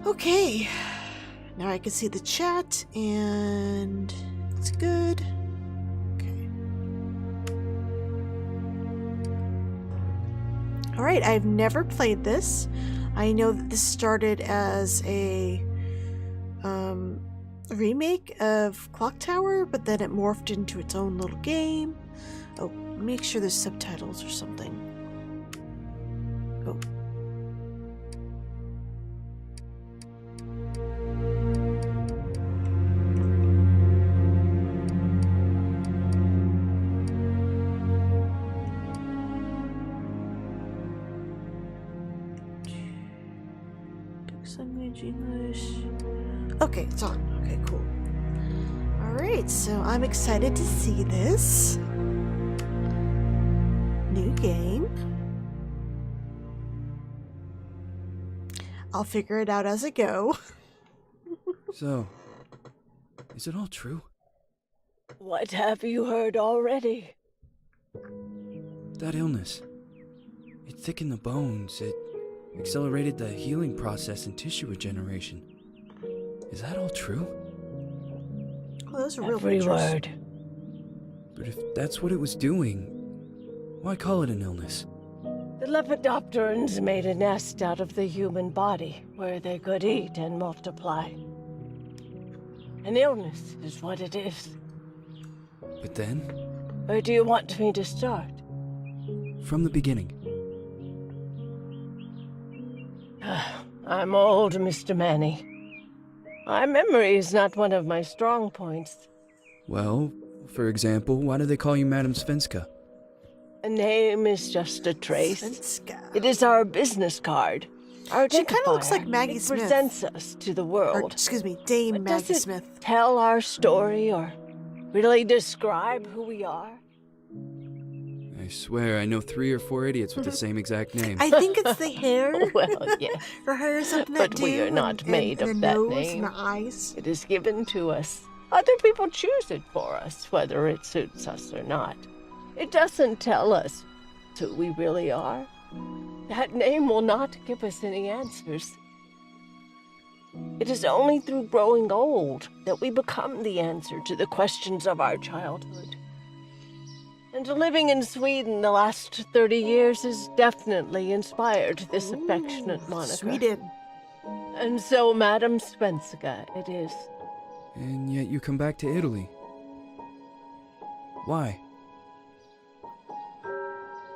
Okay. Now I can see the chat, and it's good. Okay. Alright, I've never played this. I know that this started as a remake of Clocktower, but then it morphed into its own little game. Oh, make sure there's subtitles or something. Oh. Language, English. Okay, it's on. Okay, cool. Alright, so I'm excited to see this new game. I'll figure it out as I go. So, is it all true? What have you heard already? That illness. It thickened the bones. It accelerated the healing process and tissue regeneration. Is that all true? Oh, those are real Every pictures. word. But if that's what it was doing, why call it an illness? The Lepidopterans made a nest out of the human body where they could eat and multiply. An illness is what it is. But then, Where do you want me to start? from the beginning. I'm old, Mr. Manny. My memory is not one of my strong points. Well, for example, why do they call you Madam Svenska? A name is just a trace. Svenska. It is our business card. Our She kinda looks identifier. like Maggie it Smith. presents us to the Or, world. excuse me, Dame But Maggie does it Smith. tell our story or really describe who we are? I swear I know 3 or 4 idiots with the same exact name. I think it's the hair. Well, yes. Her hair is something that But we are not made and of the that nose name. and the eyes. It is given to us. Other people choose it for us, whether it suits us or not. It doesn't tell us who we really are. That name will not give us any answers. It is only through growing old that we become the answer to the questions of our childhood. And living in Sweden the last 30 years has definitely inspired this affectionate moniker. Sweden. And so, Madam Svenska, it is. And yet you come back to Italy. Why?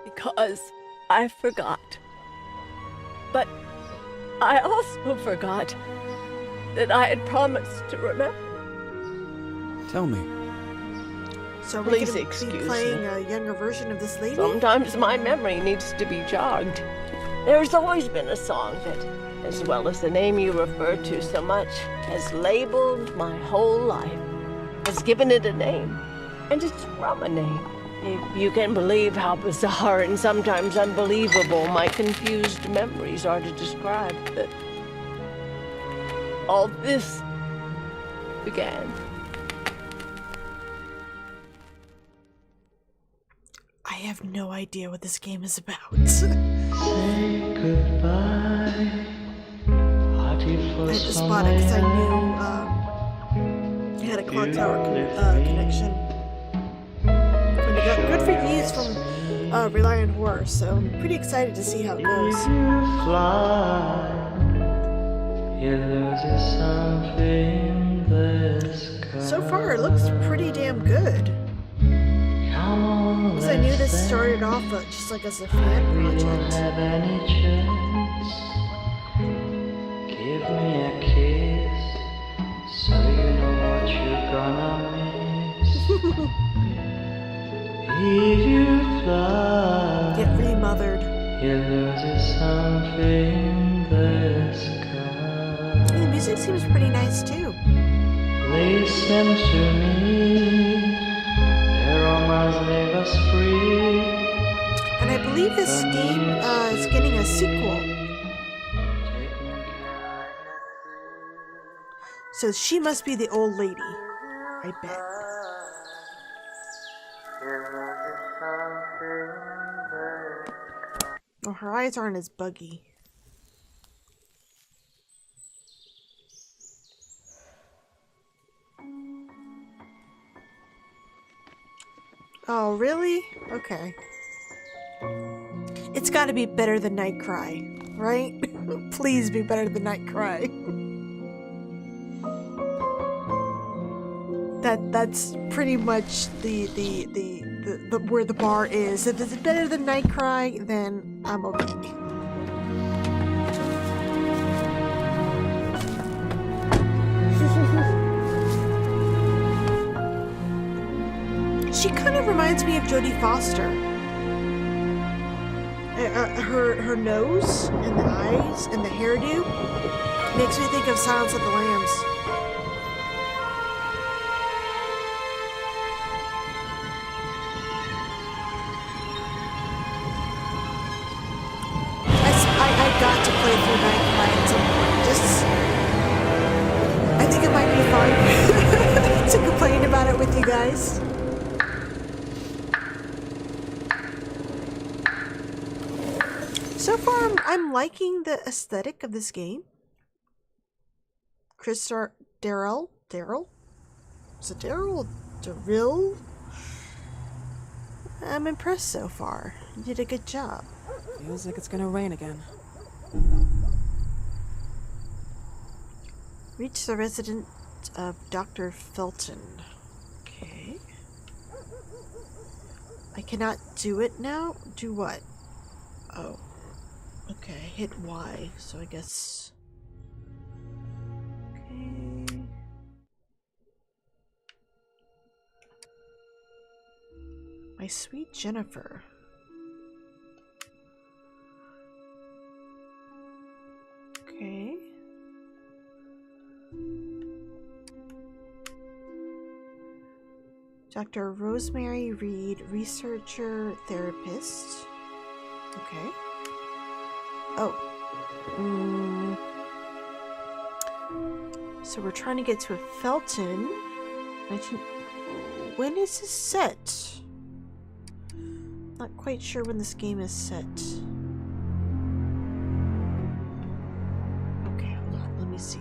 Because I forgot. But I also forgot that I had promised to remember. Tell me. So we're Please going to excuse be me. playing a younger version of this lady? Sometimes my memory needs to be jogged. There's always been a song that, as well as the name you refer to so much, has labeled my whole life, has given it a name, and it's from a name. If you can believe how bizarre and sometimes unbelievable my confused memories are to describe it. All this began. I have no idea what this game is about. Say goodbye. I just bought it because I knew it had a Clocktower connection. And it got good reviews from Reliant Horror, so I'm pretty excited to see how it goes. You fly. You lose something the sky. So far, it looks pretty damn good. Come on, Because I knew let's this say started off just like as a fan we don't project. have any chance. Give me a kiss, so you know what you're gonna miss. If you fly, Get remothered. you lose something the sky. The music seems pretty nice too. Listen to me, the romance leave us free. And I believe this game is getting a sequel. So she must be the old lady. I bet. Oh, her eyes aren't as buggy. Oh, really? Okay. It's gotta be better than Night Cry, right? Please be better than Night Cry. That's pretty much the where the bar is. If it's better than Night Cry, then I'm okay. She kind of reminds me of Jodie Foster. Her nose and the eyes and the hairdo makes me think of Silence of the Lambs. I got to play through Night Cry at some point. I think it might be fun to complain about it with you guys. So far, I'm liking the aesthetic of this game. Daryl? Is it Daryl? Daryl? I'm impressed so far. You did a good job. Feels like it's gonna rain again. Reach the residence of Dr. Felton. Okay. I cannot do it now? Do what? Oh. Okay, hit Y, so I guess... Okay... My sweet Jennifer. Okay... Dr. Rosemary Reed, researcher, therapist. Okay. Oh. So we're trying to get to a Felton. When is this set? Not quite sure when this game is set. Okay, hold on. Let me see.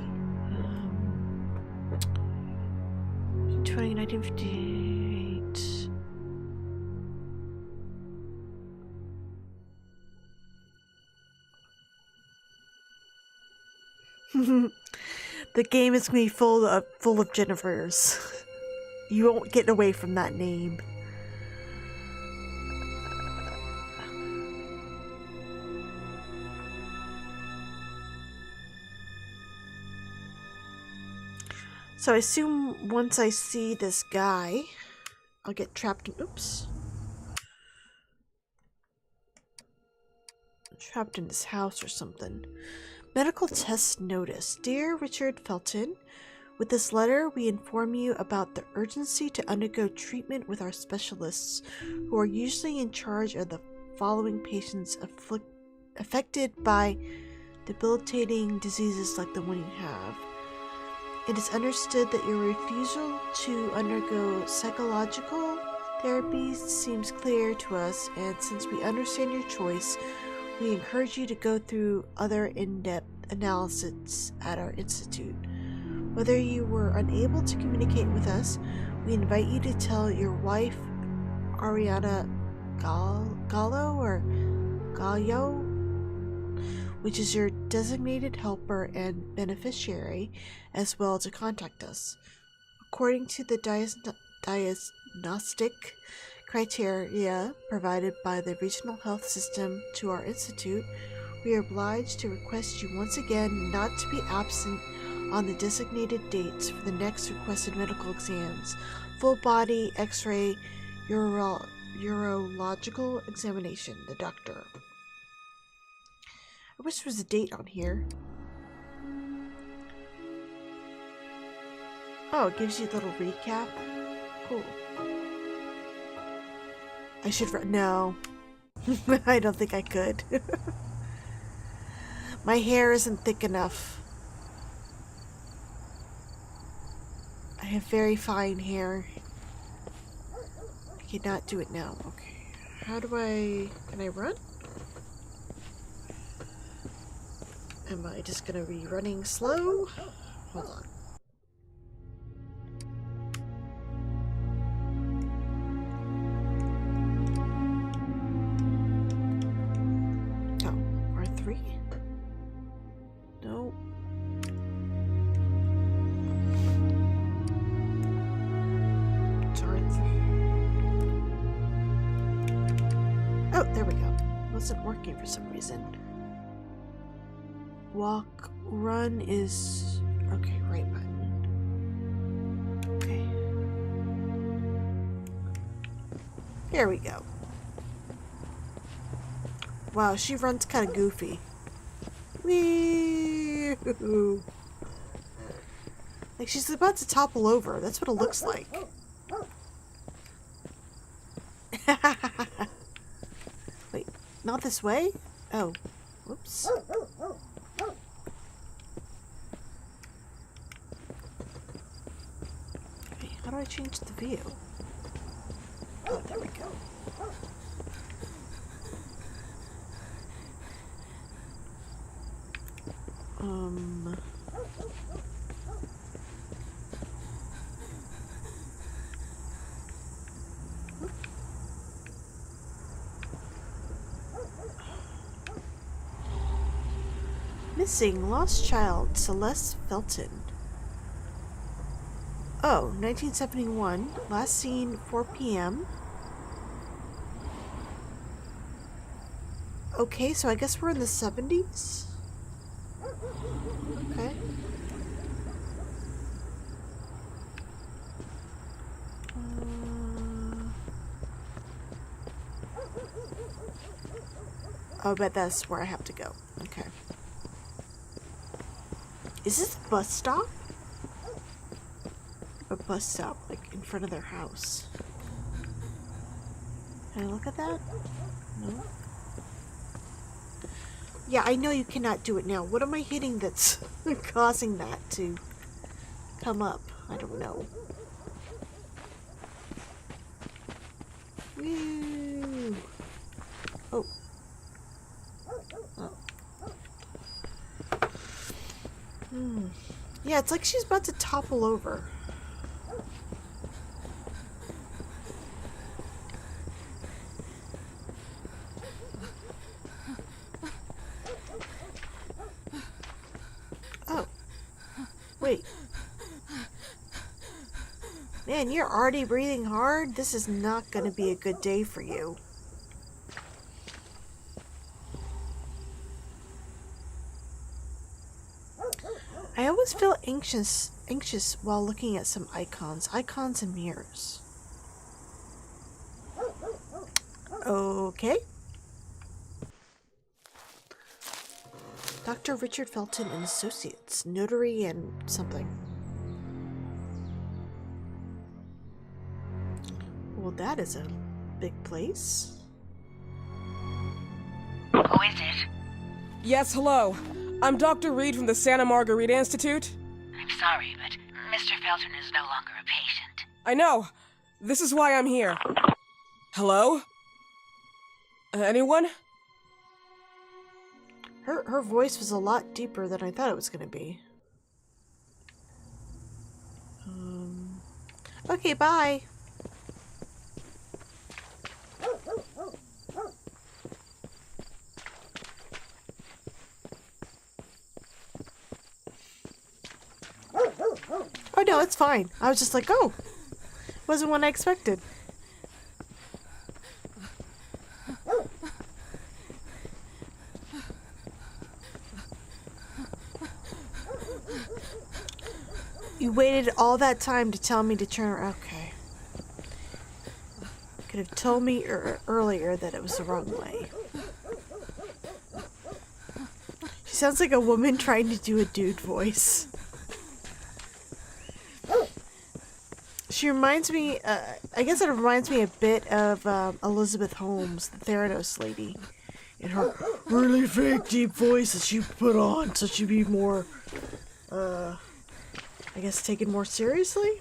1958. The game is gonna be full of Jennifers. You won't get away from that name. So I assume once I see this guy, I'll get trapped in, oops. Trapped in his house or something. Medical test notice. Dear Richard Felton, with this letter we inform you about the urgency to undergo treatment with our specialists, who are usually in charge of the following patients affected by debilitating diseases like the one you have. It is understood that your refusal to undergo psychological therapy seems clear to us, and since we understand your choice, we encourage you to go through other in-depth analysis at our institute. Whether you were unable to communicate with us, we invite you to tell your wife, Ariana Gallo or Gallo, which is your designated helper and beneficiary, as well to contact us. According to the diagnostic criteria provided by the regional health system to our institute, we are obliged to request you once again not to be absent on the designated dates for the next requested medical exams: full body x-ray, urological examination. The doctor. I wish there was a date on here. Oh, it gives you a little recap. Cool. I should no. I don't think I could. My hair isn't thick enough. I have very fine hair. I cannot do it now. Okay. How do can I run? Am I just gonna be running slow? Hold on. wasn't working for some reason. Walk, run is... Okay, right button. Okay. There we go. Wow, she runs kind of goofy. Wee! Like she's about to topple over. That's what it looks like. Wait, not this way? Oh, whoops. Okay, how do I change the view? Oh, there we go. Missing, lost child, Celeste Felton. Oh, 1971. Last seen 4 p.m. Okay, so I guess we're in the 70s? Okay. I bet that's where I have to go. Okay. Is this a bus stop? A bus stop, like, in front of their house. Can I look at that? No? Yeah, I know you cannot do it now. What am I hitting that's causing that to come up? I don't know. Woo! Oh. Yeah, it's like she's about to topple over. Oh. Wait. Man, you're already breathing hard? This is not going to be a good day for you. I always feel anxious while looking at some icons and mirrors. Okay. Dr. Richard Felton and Associates, notary and something. Well, that is a big place. Who is it? Yes, hello. I'm Dr. Reed from the Santa Margarita Institute. I'm sorry, but Mr. Felton is no longer a patient. I know. This is why I'm here. Hello? Anyone? Her voice was a lot deeper than I thought it was going to be. Okay, bye. Oh no, it's fine. I was just like, oh, wasn't what I expected. You waited all that time to tell me to turn around. Okay. Could have told me earlier that it was the wrong way. She sounds like a woman trying to do a dude voice. She reminds me, I guess it reminds me a bit of Elizabeth Holmes, the Theranos lady, in her really fake deep voice that she put on so she'd be more, I guess, taken more seriously?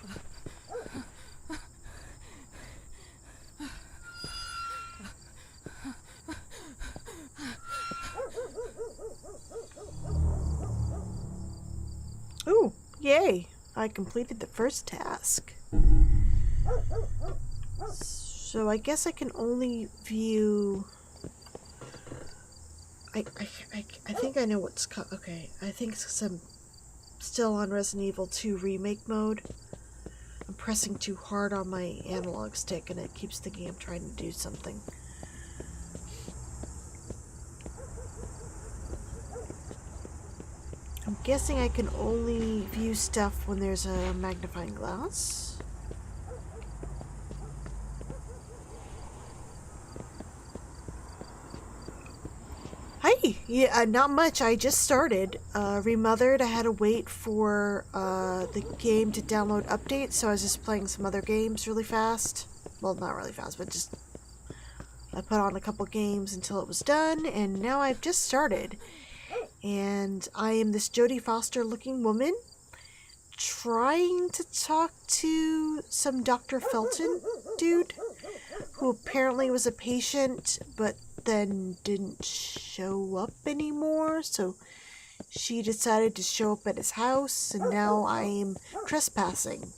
Ooh, yay! I completed the first task. So I guess I can only view... I think I know what's... Okay, I think since I'm still on Resident Evil 2 remake mode, I'm pressing too hard on my analog stick and it keeps thinking I'm trying to do something. I'm guessing I can only view stuff when there's a magnifying glass. Hi! Yeah, not much. I just started. Remothered. I had to wait for the game to download updates, so I was just playing some other games really fast. Well, not really fast, but just... I put on a couple games until it was done, and now I've just started. And I am this Jodie Foster looking woman trying to talk to some Dr. Felton dude who apparently was a patient, but then didn't show up anymore, so she decided to show up at his house, and now I am trespassing.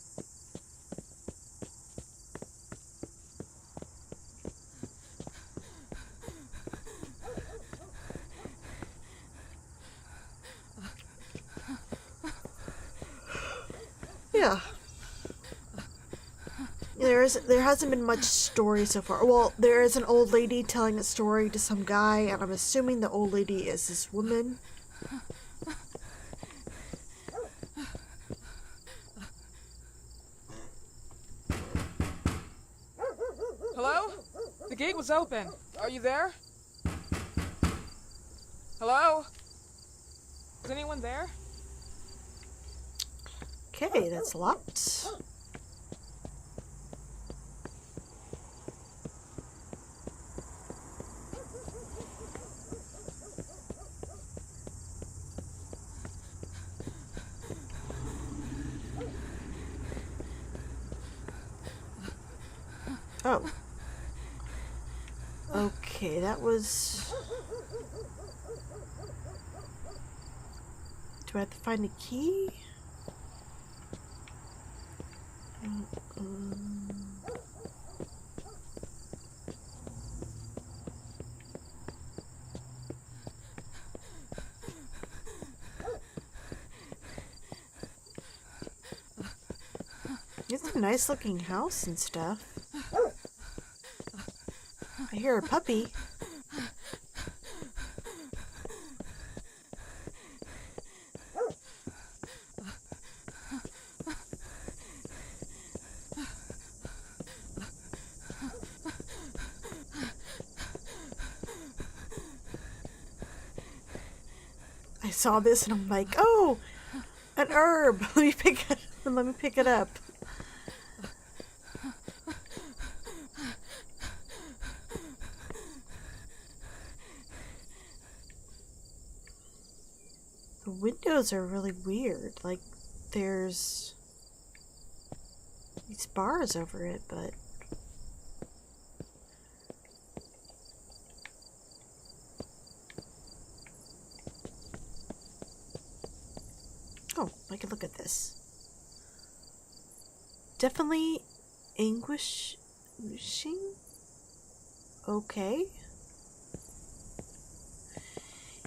Yeah. There hasn't been much story so far. Well, there is an old lady telling a story to some guy, and I'm assuming the old lady is this woman. Hello? The gate was open. Are you there? Hello? Is anyone there? Okay, that's locked. Oh. Okay, that was... Do I have to find a key? It's a nice looking house and stuff. I hear a puppy. I saw this and I'm like, oh, an herb. Let me pick it up. The windows are really weird. Like, there's these bars over it, but oh, I can look at this. Definitely anguishing. Okay.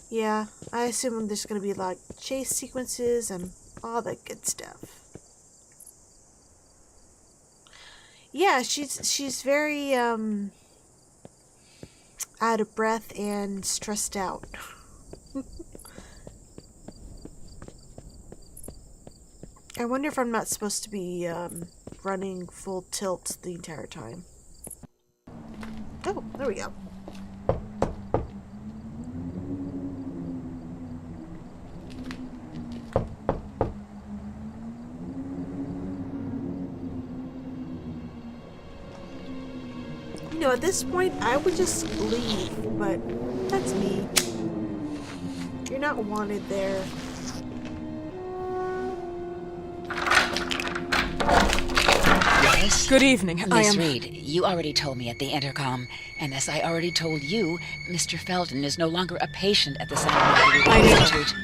Yeah, I assume there's gonna be like chase sequences and all that good stuff. Yeah, she's very out of breath and stressed out. I wonder if I'm not supposed to be running full tilt the entire time. Oh, there we go. You know, at this point, I would just leave, but that's me. You're not wanted there. Yes? Good evening. I Miss am... Reed, you already told me at the intercom, and as I already told you, Mr. Felton is no longer a patient at the Scientific I know. Institute.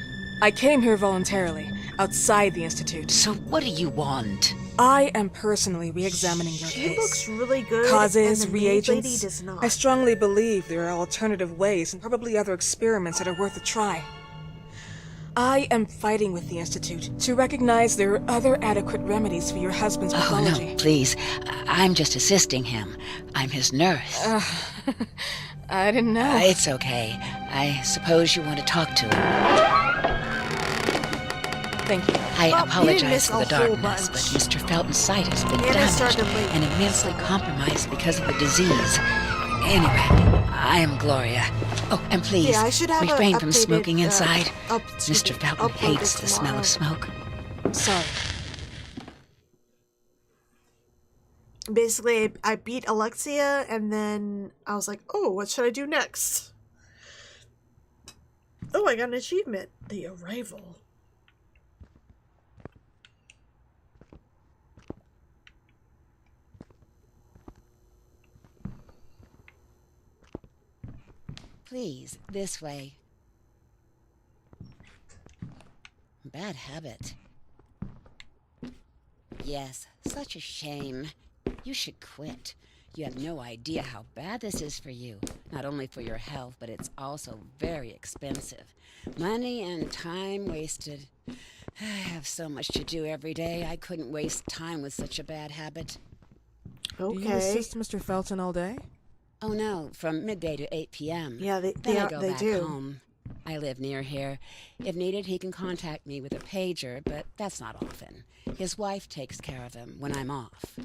I came here voluntarily, outside the Institute. So what do you want? I am personally re-examining your She case. looks really good. Causes, and the maid lady reagents. does not. I strongly believe there are alternative ways and probably other experiments that are worth a try. I am fighting with the Institute to recognize there are other adequate remedies for your husband's Oh, pathology. no, please. I'm just assisting him. I'm his nurse. I didn't know. It's okay. I suppose you want to talk to him. Thank you. I Well, you didn't apologize miss for the a whole darkness, but bunch. Mr. Felton's sight has been And I damaged started late. and immensely compromised because of the disease. Anyway, I am Gloria. Oh, and please, Yeah, I should have a refrain from updated, smoking inside. excuse Mr. me, Felton uploaded hates the smell of tomorrow. smoke. Sorry. Basically, I beat Alexia, and then I was like, oh, what should I do next? Oh, I got an achievement. The Arrival. Please, this way. Bad habit. Yes, such a shame. You should quit. You have no idea how bad this is for you. Not only for your health, but it's also very expensive. Money and time wasted. I have so much to do every day. I couldn't waste time with such a bad habit. Do you Okay. assist Mr. Felton all day? Oh no, from midday to 8 p.m. Yeah, Then I go they back do. home. I live near here. If needed, he can contact me with a pager, but that's not often. His wife takes care of him when I'm off.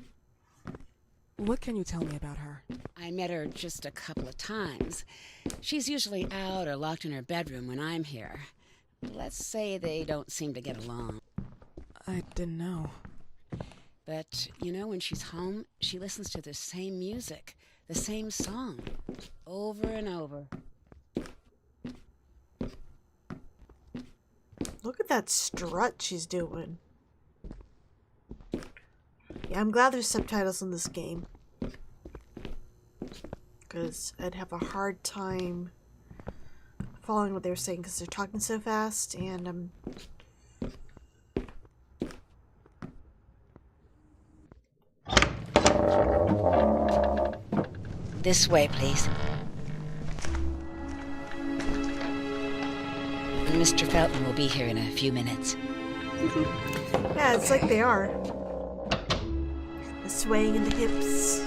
What can you tell me about her? I met her just a couple of times. She's usually out or locked in her bedroom when I'm here. Let's say they don't seem to get along. I didn't know. But, you know, when she's home, she listens to the same music, the same song, over and over. Look at that strut she's doing. Yeah, I'm glad there's subtitles in this game. Because I'd have a hard time following what they were saying because they're talking so fast and This way, please. Mr. Felton will be here in a few minutes. yeah, it's like they are. The swaying in the hips.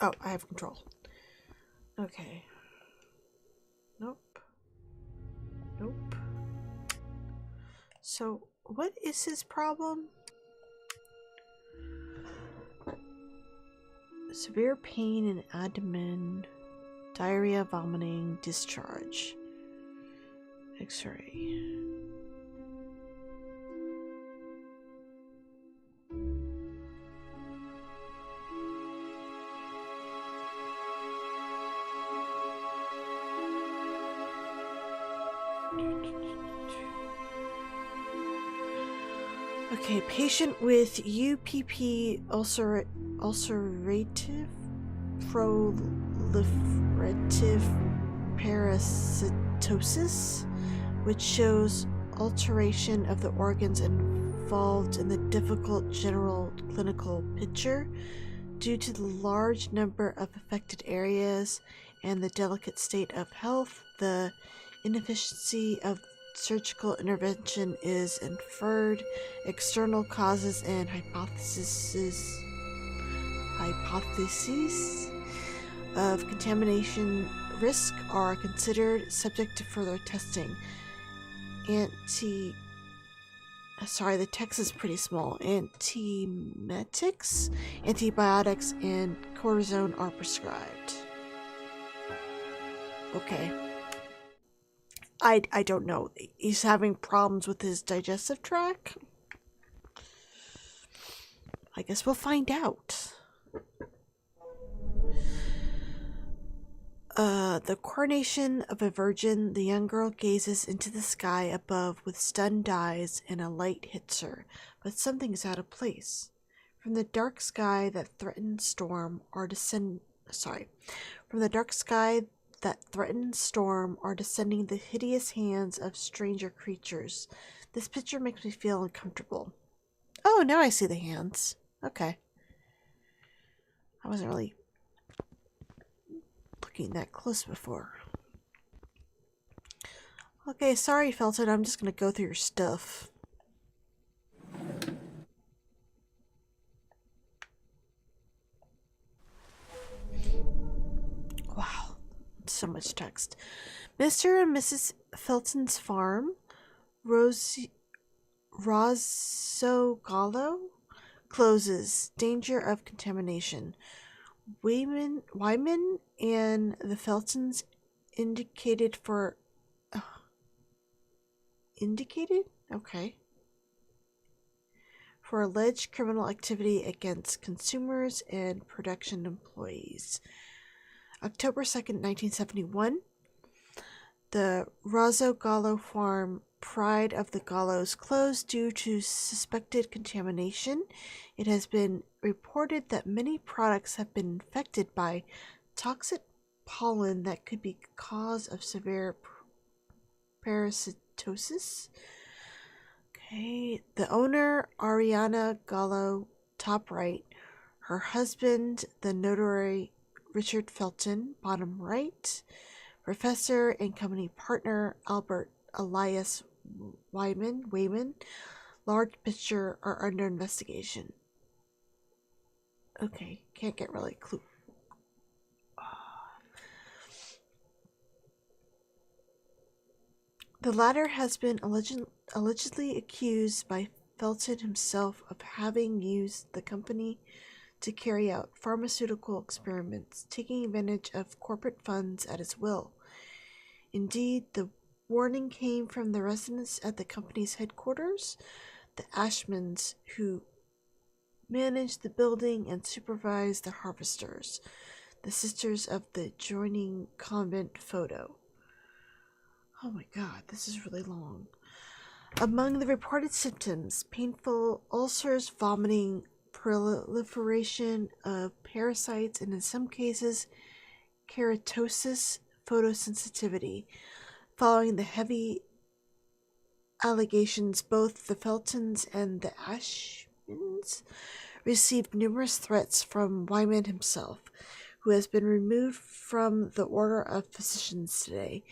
Oh, I have control. Okay. Nope. Nope. So, what is his problem? Severe pain in abdomen, diarrhea, vomiting, discharge. X-ray. Okay, patient with UPP ulcerative proliferative parasitosis, which shows alteration of the organs involved in the difficult general clinical picture. Due to the large number of affected areas and the delicate state of health, the inefficiency of surgical intervention is inferred. External causes and hypotheses of contamination risk are considered, subject to further testing. The text is pretty small. Antiemetics, antibiotics, and cortisone are prescribed. Okay. I don't know. He's having problems with his digestive tract? I guess we'll find out. The coronation of a virgin, the young girl gazes into the sky above with stunned eyes, and a light hits her, but something is out of place. From the dark sky that threatens storm are descending the hideous hands of stranger creatures. This picture makes me feel uncomfortable. Oh, now I see the hands. Okay. I wasn't really looking that close before. Okay, sorry, Felton. I'm just gonna go through your stuff. Wow, so much text. Mr. and Mrs. Felton's farm, Rozzogallo, closes. Danger of contamination. Wyman and the Feltons indicated for... indicated? Okay. For alleged criminal activity against consumers and production employees. October 2nd, 1971. The Rozzogallo farm, Pride of the Gallos, closed due to suspected contamination. It has been reported that many products have been infected by toxic pollen that could be cause of severe parasitosis. Okay, the owner, Ariana Gallo, top right. Her husband, the notary Richard Felton, bottom right. Professor and company partner, Albert Elias Wyman, large picture are under investigation. Okay, can't get really clue. The latter has been allegedly accused by Felton himself of having used the company to carry out pharmaceutical experiments, taking advantage of corporate funds at his will. Indeed, the warning came from the residents at the company's headquarters, the Ashmans, who managed the building and supervised the harvesters, the sisters of the adjoining convent photo. Oh my god, this is really long. Among the reported symptoms, painful ulcers, vomiting, proliferation of parasites, and in some cases, keratosis, photosensitivity. Following the heavy allegations, both the Feltons and the Ashmans received numerous threats from Wyman himself, who has been removed from the Order of Physicians today.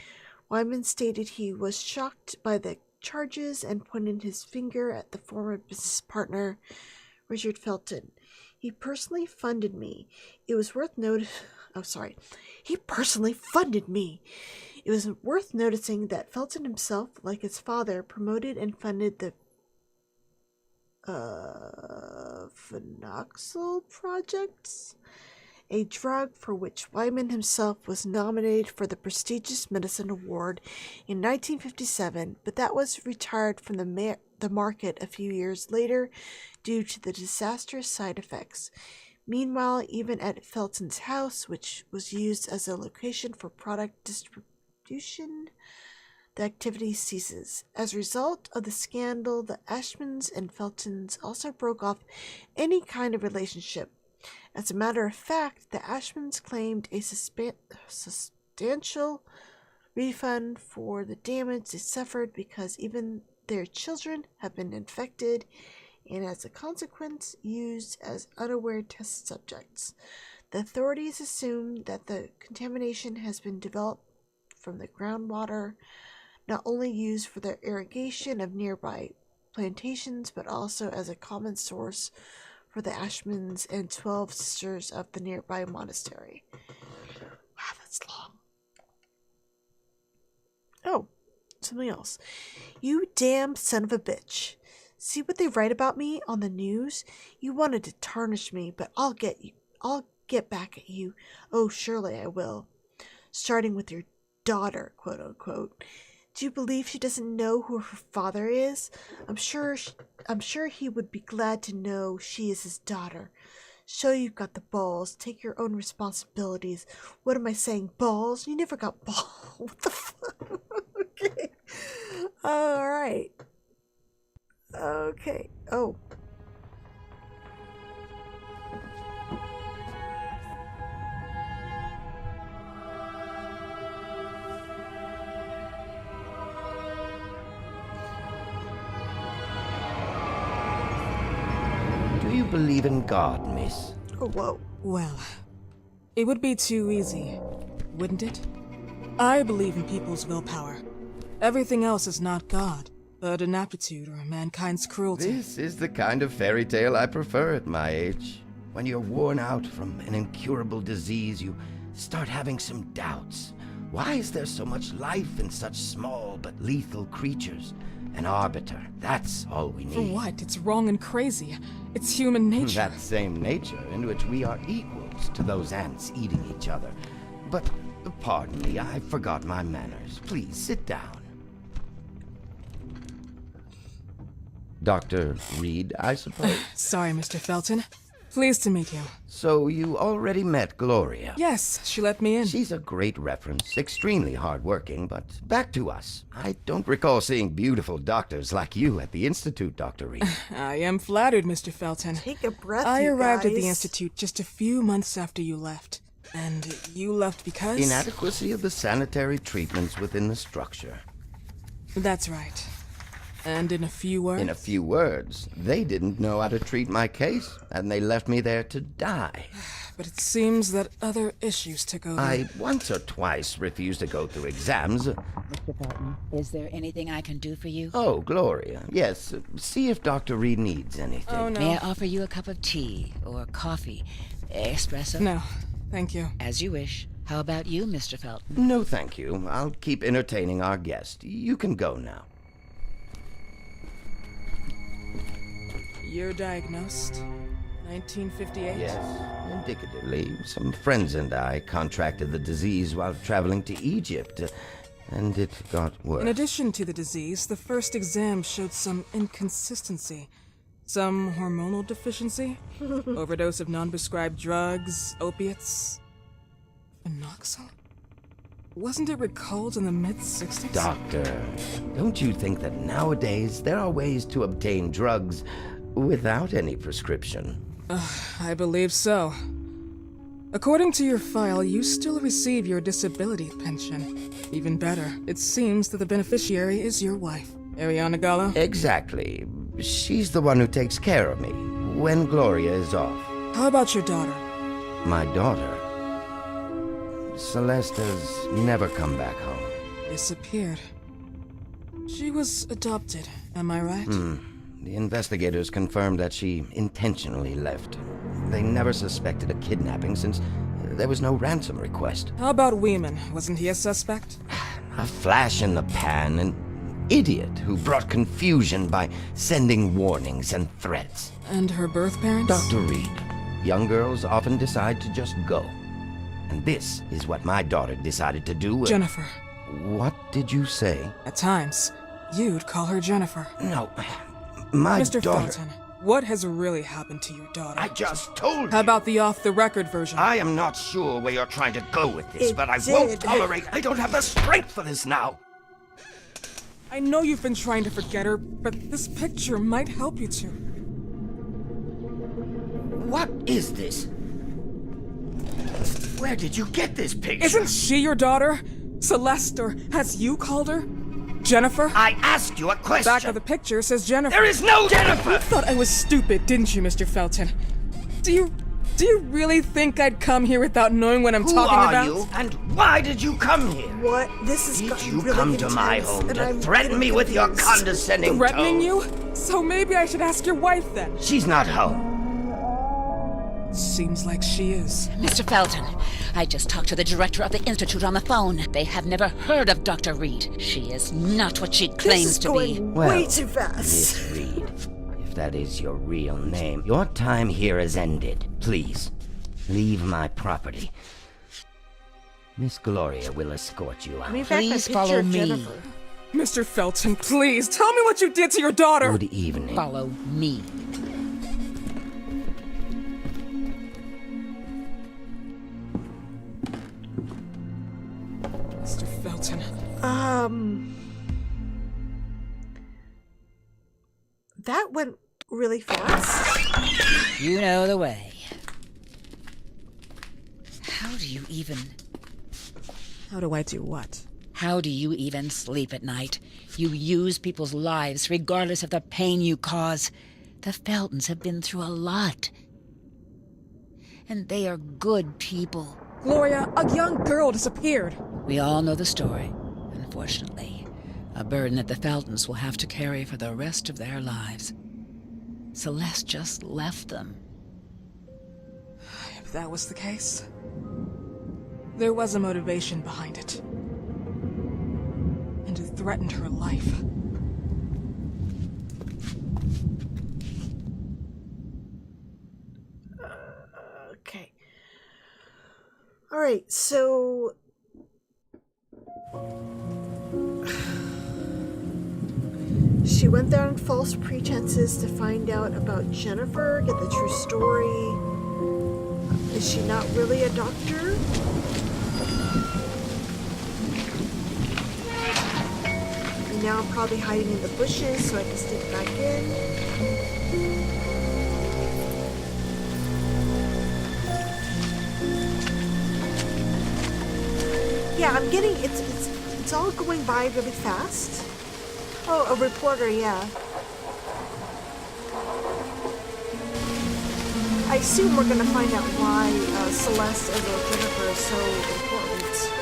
Wyman stated he was shocked by the charges and pointed his finger at the former business partner, Richard Felton. He personally funded me. It was worth He personally funded me. It was worth noticing that Felton himself, like his father, promoted and funded the phenoxyl projects, a drug for which Wyman himself was nominated for the prestigious Medicine Award in 1957, but that was retired from the market a few years later due to the disastrous side effects. Meanwhile, even at Felton's house, which was used as a location for product distribution, the activity ceases. As a result of the scandal, the Ashmans and Feltons also broke off any kind of relationship. As a matter of fact, the Ashmans claimed a substantial refund for the damage they suffered because even their children have been infected and as a consequence used as unaware test subjects. The authorities assume that the contamination has been developed from the groundwater, not only used for the irrigation of nearby plantations, but also as a common source for the Ashmans and 12 sisters of the nearby monastery. Wow, that's long. Oh, something else. You damn son of a bitch. See what they write about me on the news? You wanted to tarnish me, but I'll get back at you. Oh, surely I will. Starting with your daughter, quote unquote. Do you believe she doesn't know who her father is? I'm sure he would be glad to know she is his daughter. Show you've got the balls. Take your own responsibilities. What am I saying? Balls? You never got balls. What the fuck? Okay. Alright. Okay. Oh. Do you believe in God, miss? Oh, whoa. Well, it would be too easy. wouldn't it? I believe in people's willpower. Everything else is not God, but an aptitude or mankind's cruelty. This is the kind of fairy tale I prefer at my age. When you're worn out from an incurable disease, you start having some doubts. Why is there so much life in such small but lethal creatures? An arbiter, that's all we need. For what? It's wrong and crazy. It's human nature. That same nature in which we are equals to those ants eating each other. But, pardon me, I forgot my manners. Please, sit down. Dr. Reed, I suppose? Sorry, Mr. Felton. Pleased to meet you. So you already met Gloria? Yes, she let me in. She's a great reference, extremely hardworking, but back to us. I don't recall seeing beautiful doctors like you at the Institute, Dr. Reed. I am flattered, Mr. Felton. Take a breath, I you arrived at the guys. Institute just a few months after you left. And you left because? Inadequacy of the sanitary treatments within the structure. That's right. And in a few words? In a few words, they didn't know how to treat my case, and they left me there to die. But it seems that other issues took over. I once or twice refused to go through exams. Mr. Felton, is there anything I can do for you? Oh, Gloria, yes. See if Dr. Reed needs anything. Oh, no. May I offer you a cup of tea or coffee? Espresso? No, thank you. As you wish. How about you, Mr. Felton? No, thank you. I'll keep entertaining our guest. You can go now. You're diagnosed? 1958? Yes, indicatively. Some friends and I contracted the disease while traveling to Egypt, and it got worse. In addition to the disease, the first exam showed some inconsistency. Some hormonal deficiency? Overdose of non-prescribed drugs, opiates? Phenoxyl? Wasn't it recalled in the mid-60s? Doctor, don't you think that nowadays there are ways to obtain drugs without any prescription? I believe so. According to your file, you still receive your disability pension. Even better, it seems that the beneficiary is your wife, Ariana Gallo. Exactly. She's the one who takes care of me when Gloria is off. How about your daughter? My daughter, Celeste, has never come back home. Disappeared. She was adopted, am I right? The investigators confirmed that she intentionally left. They never suspected a kidnapping since there was no ransom request. How about Weeman? Wasn't he a suspect? A flash in the pan, an idiot who brought confusion by sending warnings and threats. And her birth parents? Dr. Reed, young girls often decide to just go. And this is what my daughter decided to do. Jennifer. What did you say? At times, you'd call her Jennifer. No, my Mr. daughter... Felton, what has really happened to your daughter? I just told you. How about the off-the-record version? I am not sure where you're trying to go with this, It but I did. won't tolerate... I don't have the strength for this now. I know you've been trying to forget her, but this picture might help you to. What is this? Where did you get this picture? Isn't she your daughter? Celeste, or has you called her? Jennifer? I asked you a question. Back of the picture says Jennifer. There is no Jennifer! You thought I was stupid, didn't you, Mr. Felton? Do you really think I'd come here without knowing what I'm Who talking are about? you, and why did you come here? What? This is Did gotten you really come to my intense, home and to I'm threaten getting me with your confused. condescending Threatening tone? you? So maybe I should ask your wife then. She's not home. Seems like she is. Mr. Felton, I just talked to the director of the Institute on the phone. They have never heard of Dr. Reed. She is not what she This claims is to going be. way too fast. Miss Reed, if that is your real name, your time here has ended. Please, leave my property. Miss Gloria will escort you out. Let me back my Please picture follow of me. Jennifer. Mr. Felton, please, tell me what you did to your daughter! Good evening. Follow me. Mr. Felton. That went really fast. You know the way. How do you even... How do I do what? How do you even sleep at night? You use people's lives regardless of the pain you cause. The Feltons have been through a lot. And they are good people. Gloria, a young girl disappeared. We all know the story, unfortunately. A burden that the Feltons will have to carry for the rest of their lives. Celeste just left them. If that was the case, there was a motivation behind it. And it threatened her life. Okay. Alright, so... She went there on false pretenses to find out about Jennifer, get the true story. Is she not really a doctor? And now I'm probably hiding in the bushes so I can sneak back in. Yeah, I'm getting it's all going by really fast. Oh, a reporter, yeah. I assume we're gonna find out why Celeste and Jennifer is so important.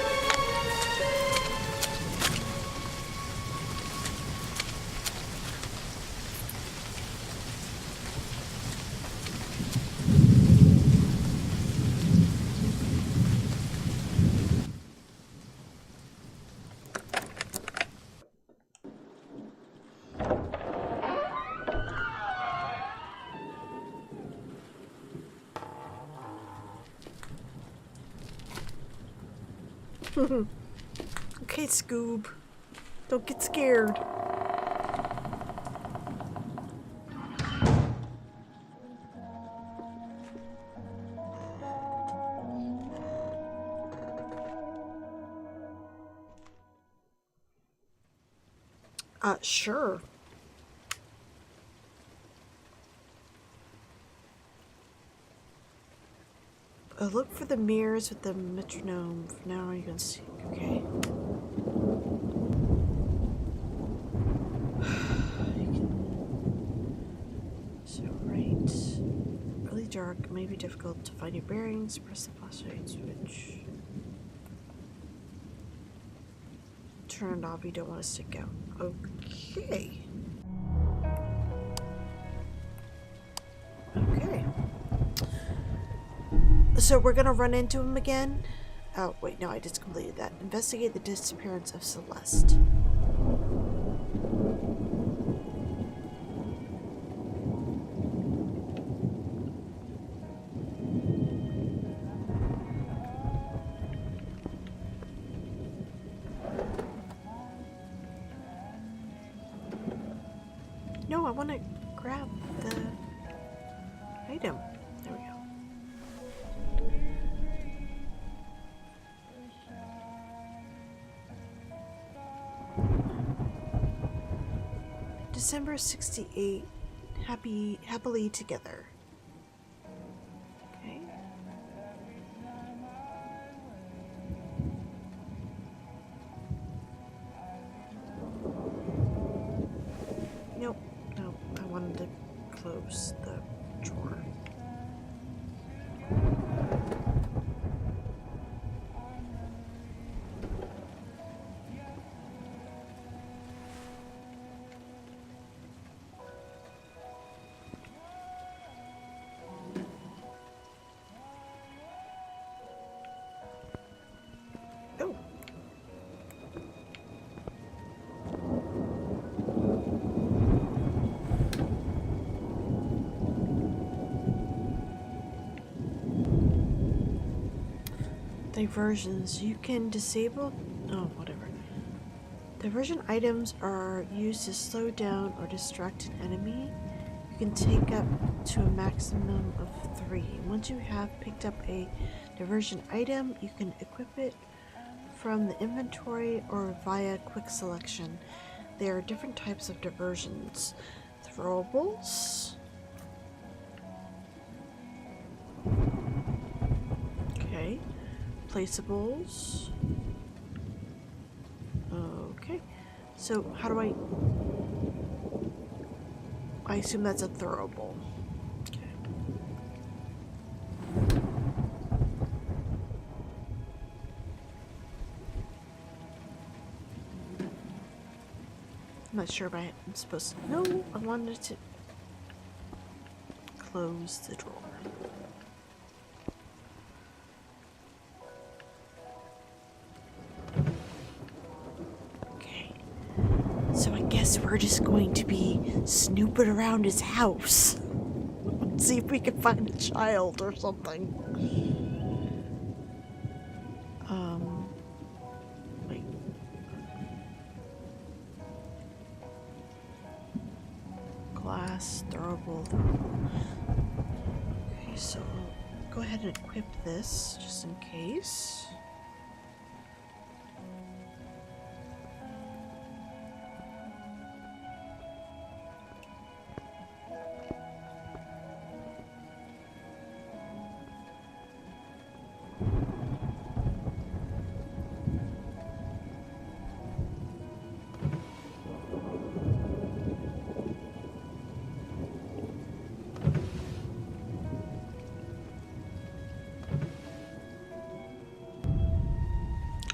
Okay, Scoob. Don't get scared. Sure. Look for the mirrors with the metronome. For now, you can see. Okay. So, right. Really dark, maybe difficult to find your bearings. Press the flashlight switch. Turn it off, you don't want to stick out. Okay. Okay. So we're gonna run into him again? Oh, wait, no, I just completed that. Investigate the disappearance of Celeste. No, I want to grab the item. There we go. December 68. Happily together. Okay. Nope. No, I wanted to close the drawer. Oh. Diversions. You can disable... Oh, whatever. Diversion items are used to slow down or distract an enemy. You can take up to a maximum of 3. Once you have picked up a diversion item, you can equip it from the inventory or via quick selection. There are different types of diversions. Throwables. Okay. Placeables. Okay. So how do I assume that's a throwable. Okay. I'm not sure if I'm supposed to. No, I wanted to close the drawer. Okay. So I guess we're just going to be snooping around his house. See if we can find a child or something. Wait. Glass, throwable. Okay, so go ahead and equip this just in case.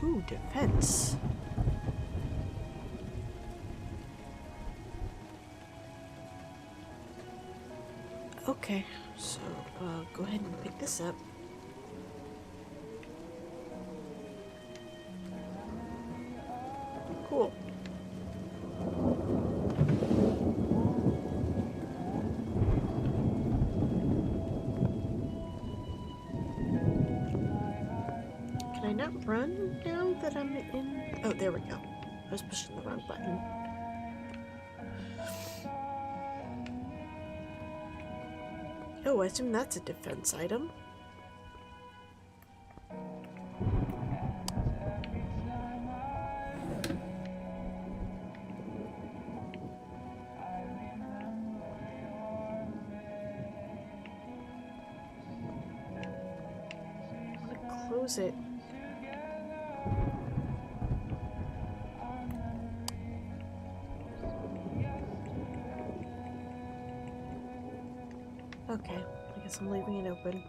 Ooh, defense. Okay, so go ahead and pick this up. Cool. Can I not run now that I'm in? Oh, there we go. I was pushing the wrong button. Oh, I assume that's a defense item. I want to close it. Okay, I guess I'm leaving it open.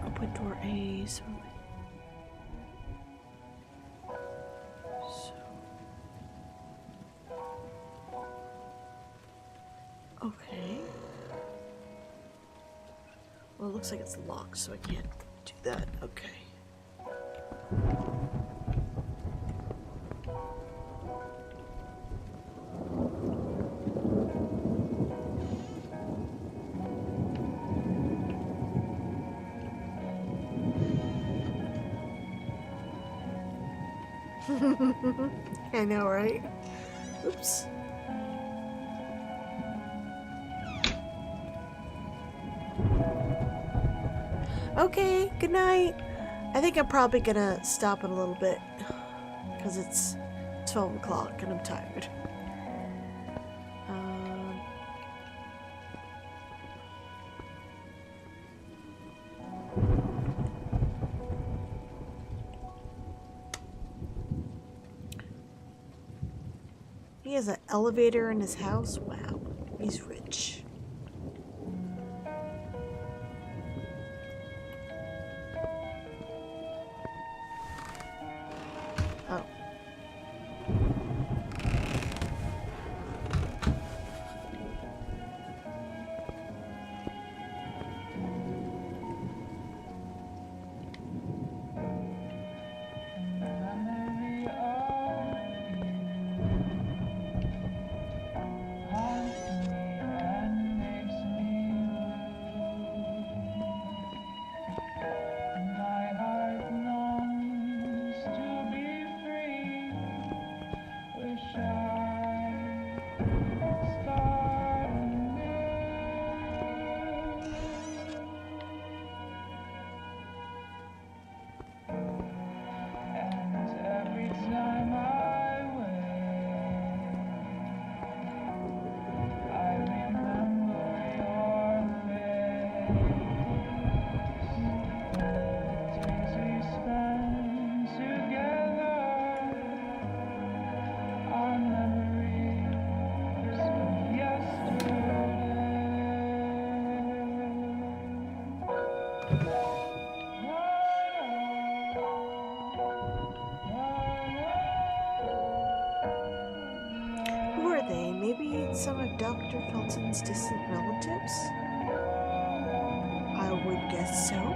Open door A. So okay. Well, it looks like it's locked, so I can't do that. Okay. I know, right? Oops. Okay, good night. I think I'm probably gonna stop in a little bit because it's 12 o'clock and I'm tired. He has an elevator in his house? Wow, he's rich. Oh. some of Dr. Felton's distant relatives? I would guess so.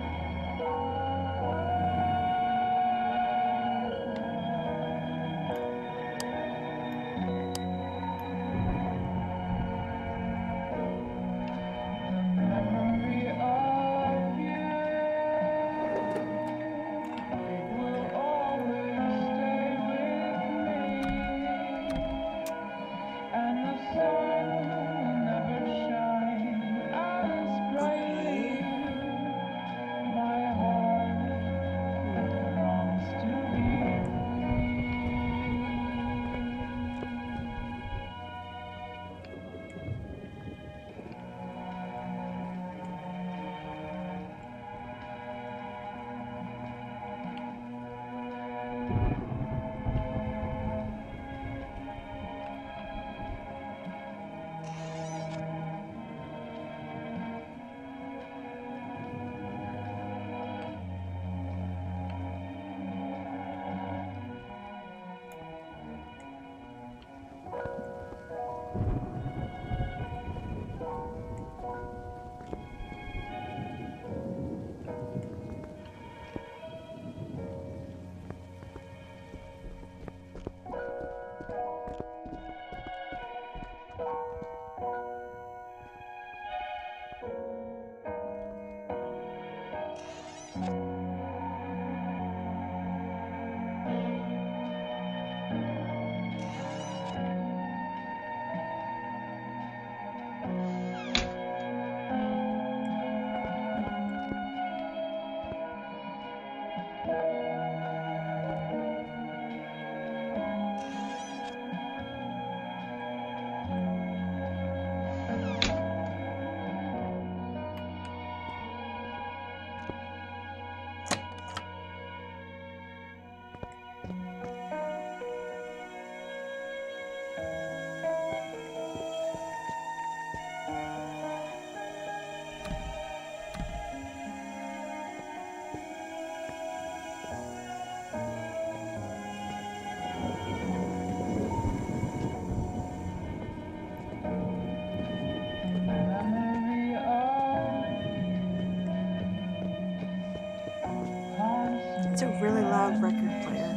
It's a really loud record player.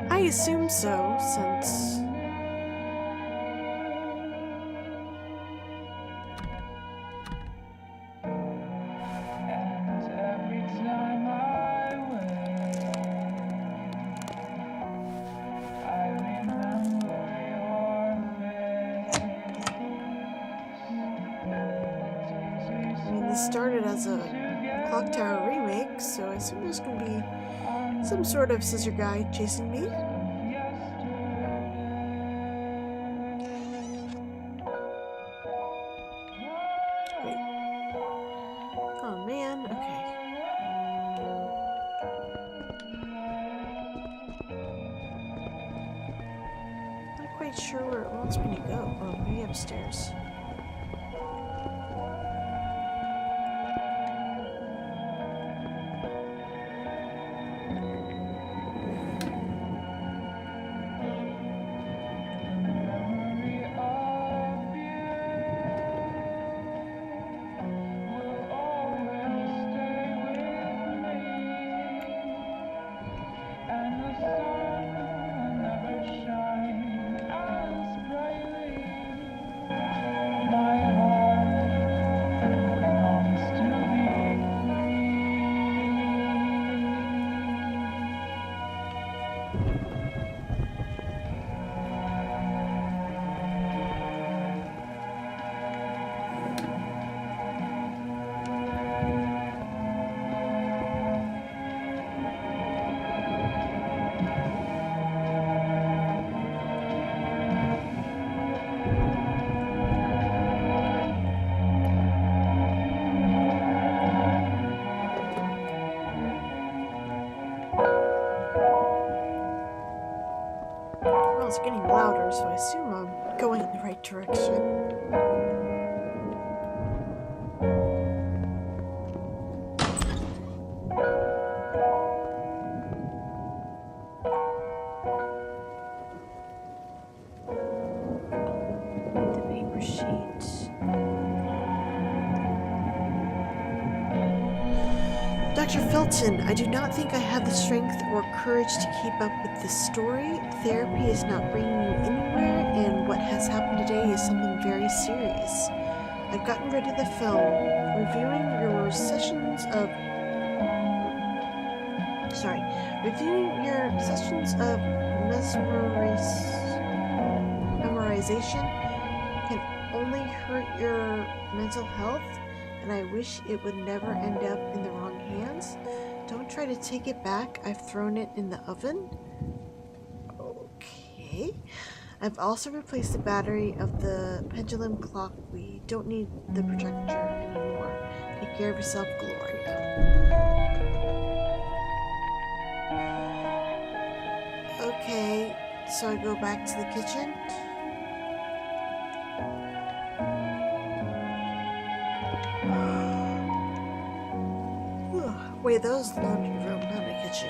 I assume so, since... This started as a Clocktower remake, so I assume there's gonna be some sort of scissor guy chasing me. Wait. Oh man, okay. Not quite sure where it wants me to go. Oh, maybe upstairs. It's getting louder, so I assume I'm going in the right direction. Dr. Felton, I do not think I have the strength or courage to keep up with this story. Therapy is not bringing you anywhere, and what has happened today is something very serious. I've gotten rid of the film. Reviewing your sessions of memorization can only hurt your mental health, and I wish it would never end up in the wrong hands. Don't try to take it back. I've thrown it in the oven. Okay. I've also replaced the battery of the pendulum clock. We don't need the projector anymore. Take care of yourself, Gloria. Okay, so I go back to the kitchen. Wait, that was the laundry room, not the kitchen.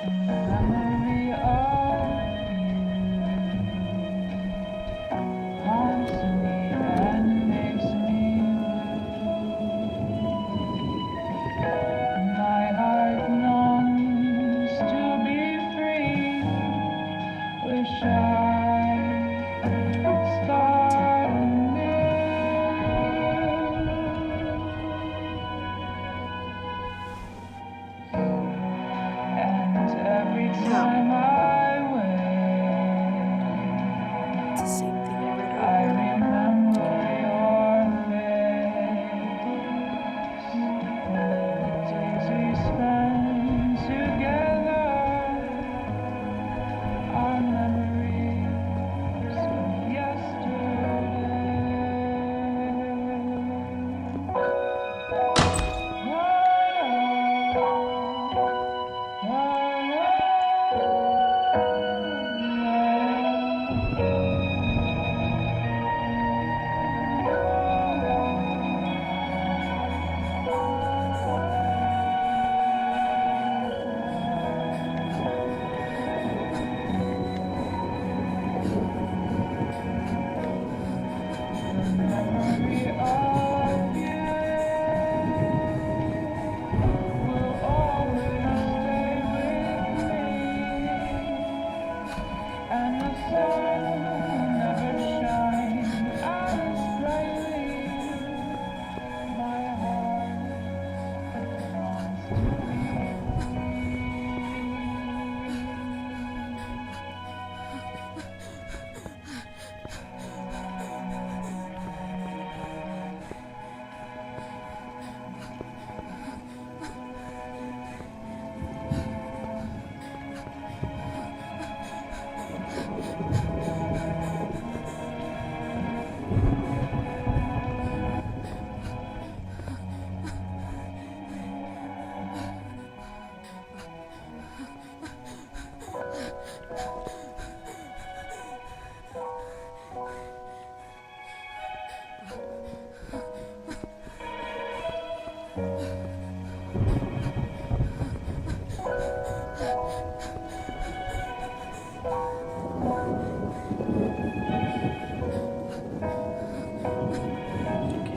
It's the same thing I read earlier.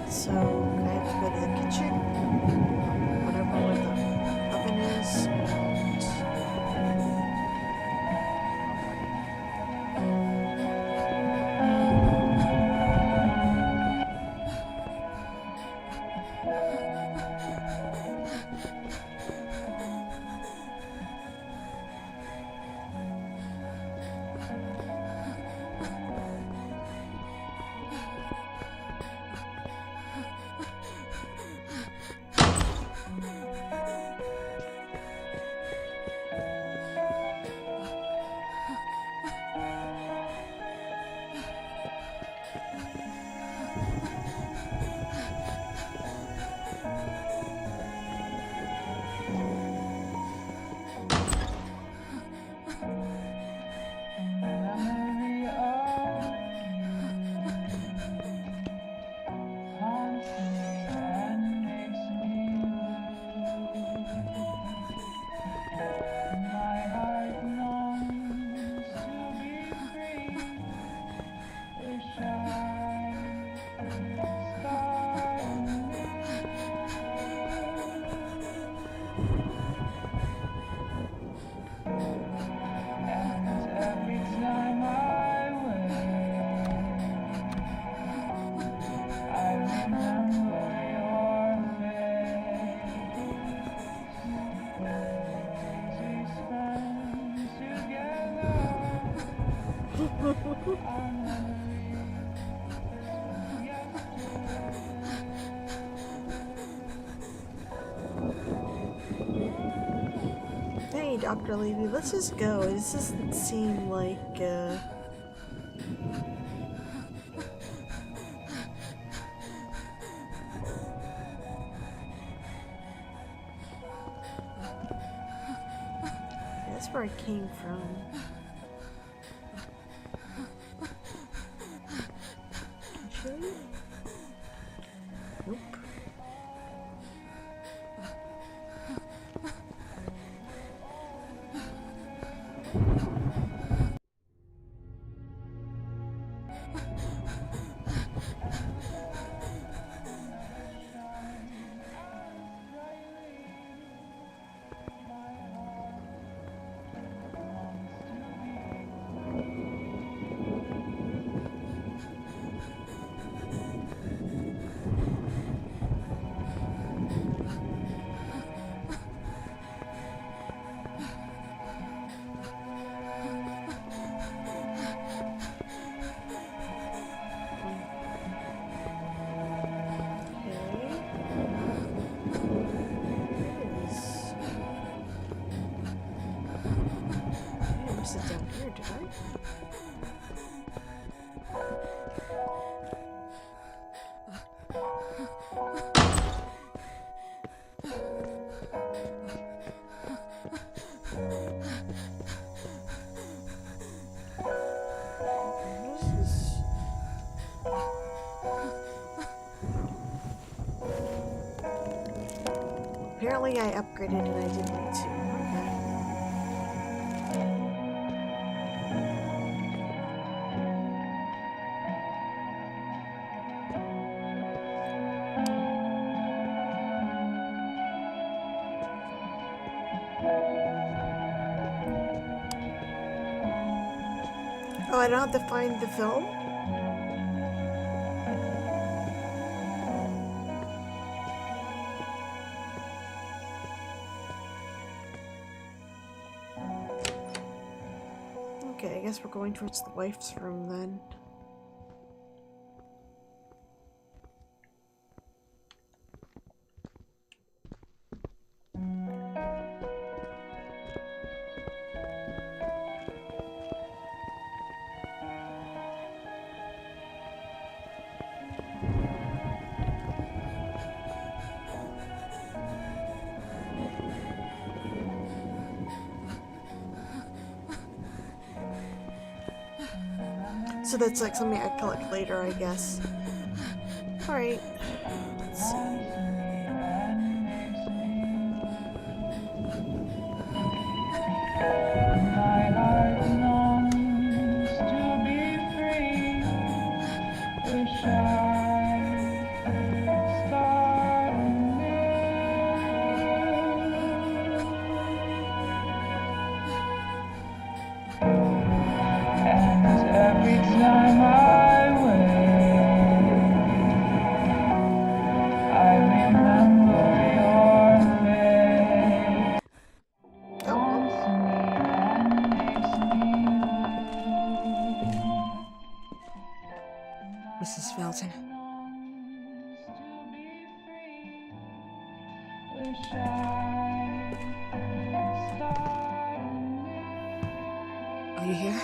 So I have to go to the kitchen, whatever where the oven is. Hey, Dr. Levy, let's just go. This doesn't seem like, that's where I came from. Actually? Nope. Sit down here, did I? Apparently I upgraded and I didn't need to. Okay. Oh, I don't have to find the film? Okay, I guess we're going towards the wife's room then. So that's like something I collect later, I guess. Alright. Let's see. Mrs. Felton. Are you here?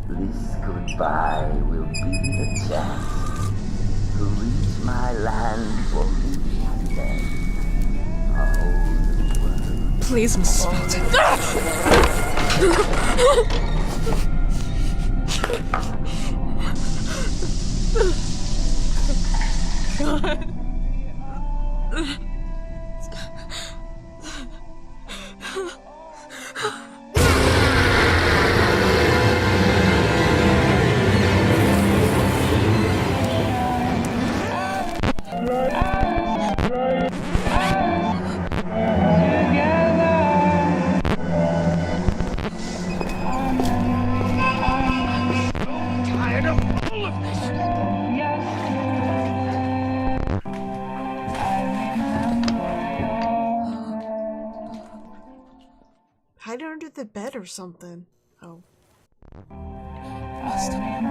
This goodbye will be the chance to reach my land for each day. A whole world. Please, Mrs. Felton. God. Tired of all of this. the bed or something. Oh. Must hide.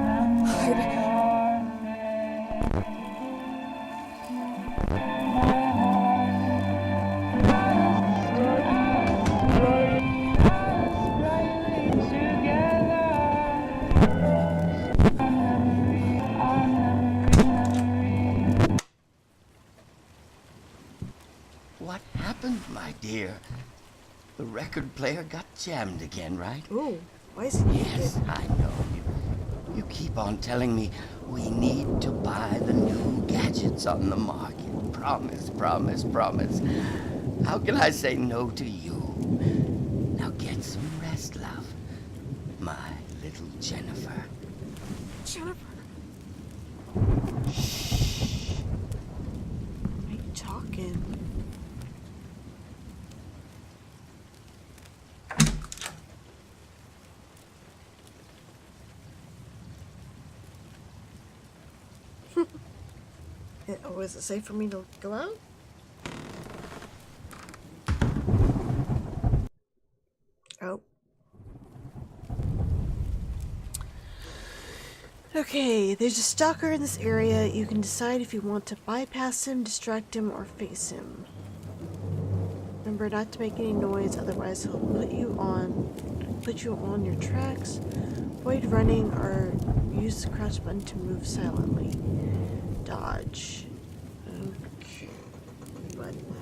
What happened, my dear? The record player got jammed again, right? Ooh, why is he naked? Yes, I know. You keep on telling me we need to buy the new gadgets on the market. Promise, promise, promise. How can I say no to you? Now get some rest, love. My little Jennifer. Jennifer. Shh. Why are you talking? Oh, is it safe for me to go out? Oh. Okay, there's a stalker in this area. You can decide if you want to bypass him, distract him, or face him. Remember not to make any noise, otherwise he'll put you on your tracks. Avoid running or use the crouch button to move silently. Dodge. Okay. Button.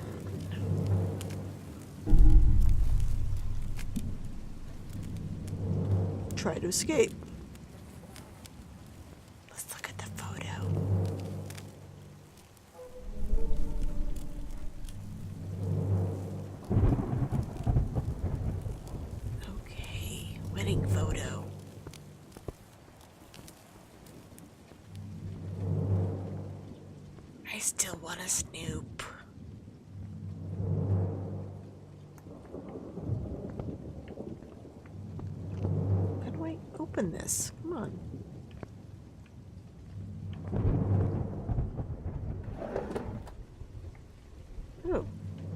Try to escape. Let's look at the photo. Okay, wedding photo. I still want to snoop. How do I open this? Come on. Oh.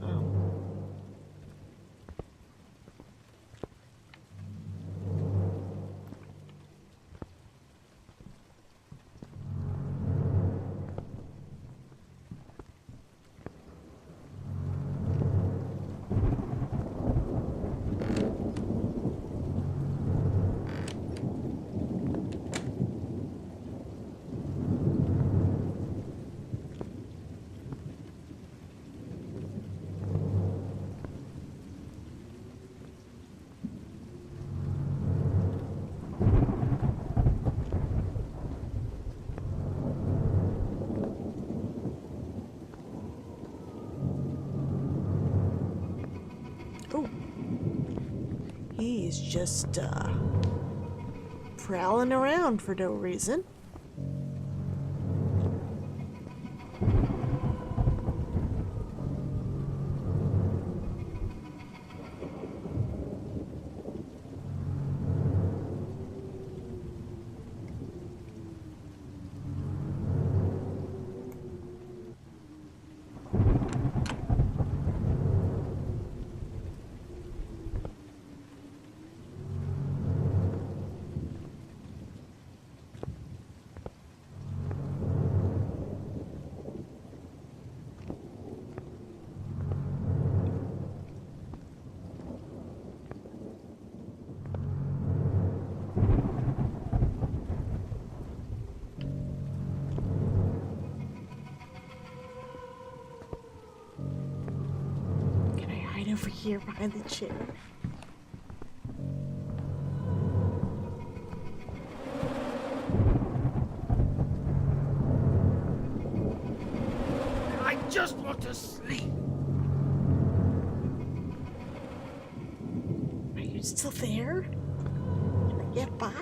Oh. Oh. He's just, prowling around for no reason. Over here behind the chair. I just want to sleep. Are you still there? Can I get by?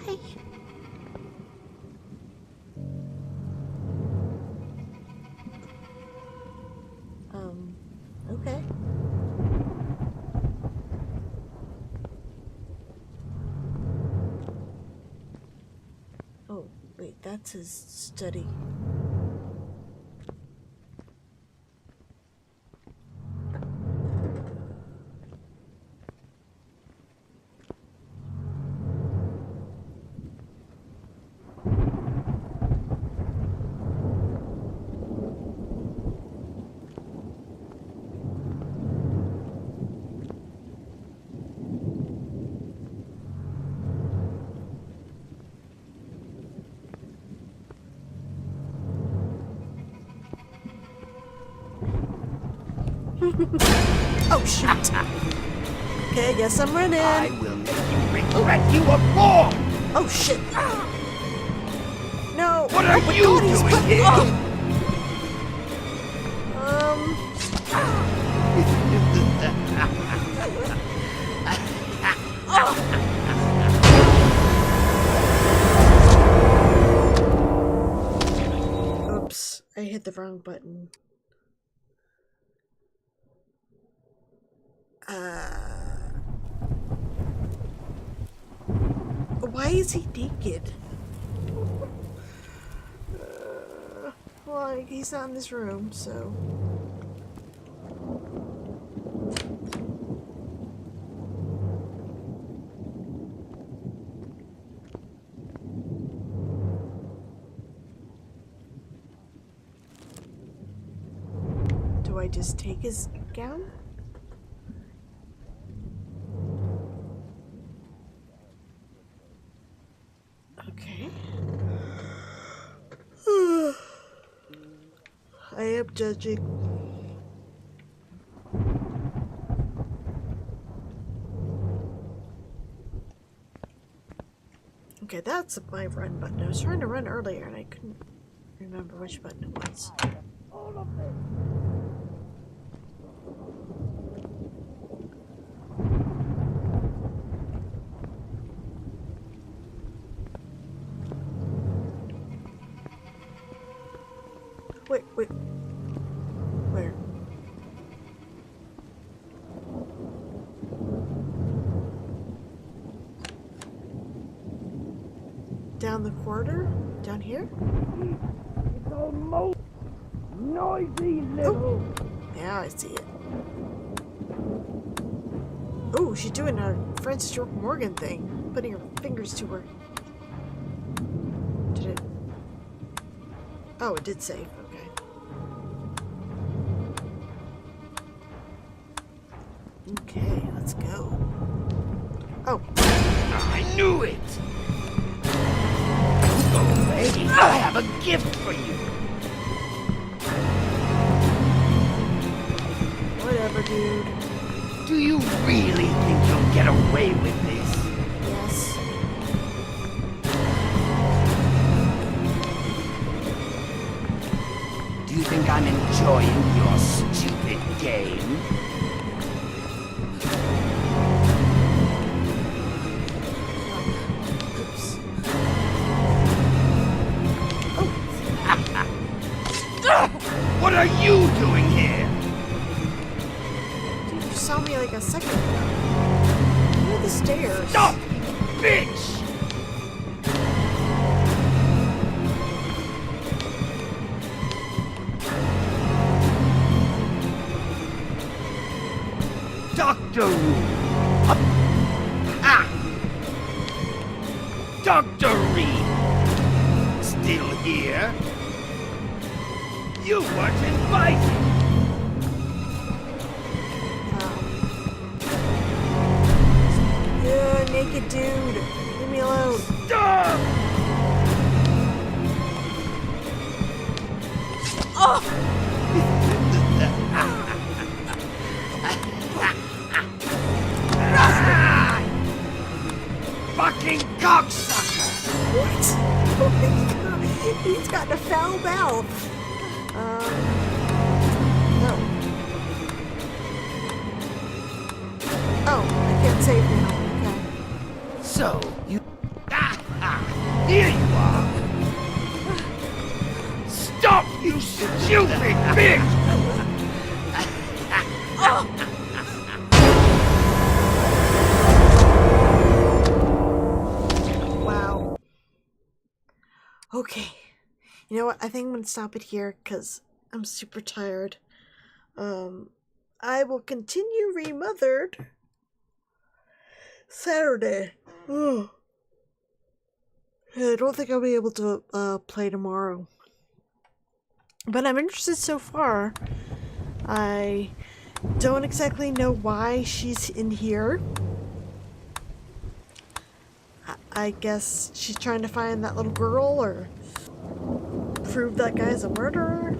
Okay. Oh, wait, that's his study. Oh, shoot. Okay, I guess I'm running. I will make you regret you were born! Oh, shit. No. What are oh, my you God, he's doing put- here? Oops, I hit the wrong button. Why is he naked? Well, he's not in this room, so... Do I just take his gown? Okay. I am judging. Okay, that's my run button. I was trying to run earlier and I couldn't remember which button it was. Wait. Where? Down the corridor? Down here? It's almost noisy little. Yeah, I see it. Oh, she's doing a Francis York Morgan thing. Putting her fingers to her. Did it? Oh, it did save. Okay. Okay, let's go. Oh. I knew it! Go away! I have a gift for you! Whatever, dude. Do you really think you'll get away with this? Yes. Do you think I'm enjoying your stupid game? Oops. What are you doing here? Dude, you saw me like a second ago. Where are the stairs? Stop, bitch! Dr. Wu! Dr. Reed! Still here? You weren't invited! Yeah, naked dude. Leave me alone. Stop! Fucking cocksucker! What? Oh my God. He's got a foul mouth. No. Oh, I can't save now. Okay. So, you... Here you are! Stop, you stupid bitch! Wow. Okay. You know what? I think I'm gonna stop it here because I'm super tired. I will continue Remothered Saturday. Oh. I don't think I'll be able to play tomorrow. But I'm interested so far. I don't exactly know why she's in here. I guess she's trying to find that little girl or prove that guy's a murderer.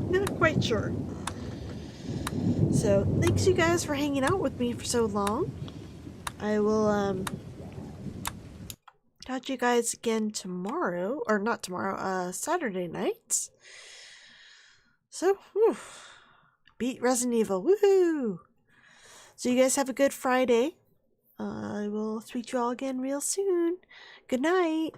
Not quite sure. So, thanks you guys for hanging out with me for so long. I will, talk to you guys again tomorrow, or not tomorrow, Saturday night. So, whew, beat Resident Evil, woohoo! So you guys have a good Friday. I will speak to you all again real soon. Good night.